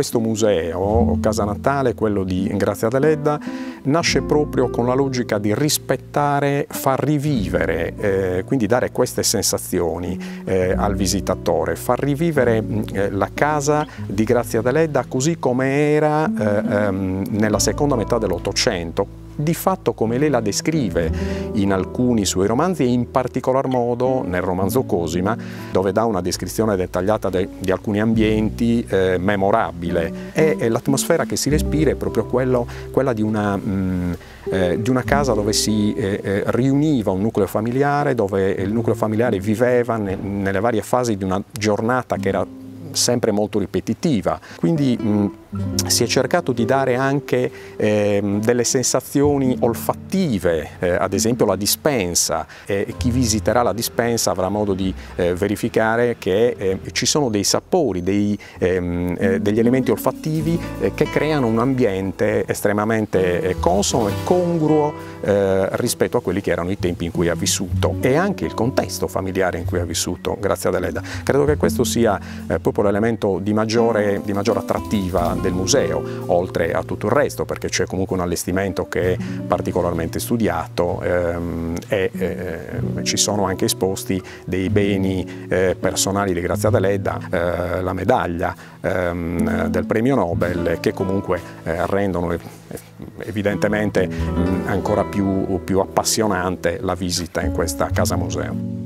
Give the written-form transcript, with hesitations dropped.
questo museo, Casa Natale, quello di Grazia Deledda, nasce proprio con la logica di rispettare, far rivivere, quindi dare queste sensazioni al visitatore, far rivivere la casa di Grazia Deledda così come era nella seconda metà dell'Ottocento, di fatto come lei la descrive in alcuni suoi romanzi e in particolar modo nel romanzo Cosima, dove dà una descrizione dettagliata di alcuni ambienti memorabile. E l'atmosfera che si respira è proprio quella di una casa dove si riuniva un nucleo familiare, dove il nucleo familiare viveva nelle varie fasi di una giornata che era sempre molto ripetitiva, quindi si è cercato di dare anche delle sensazioni olfattive, ad esempio la dispensa. Chi visiterà la dispensa avrà modo di verificare che ci sono dei sapori, degli elementi olfattivi che creano un ambiente estremamente consono e congruo rispetto a quelli che erano i tempi in cui ha vissuto e anche il contesto familiare in cui ha vissuto Grazia Deledda. Credo che questo sia proprio l'elemento di maggiore attrattiva del museo, oltre a tutto il resto, perché c'è comunque un allestimento che è particolarmente studiato e ci sono anche esposti dei beni personali di Grazia Deledda, la medaglia del premio Nobel, che comunque rendono evidentemente ancora più appassionante la visita in questa casa museo.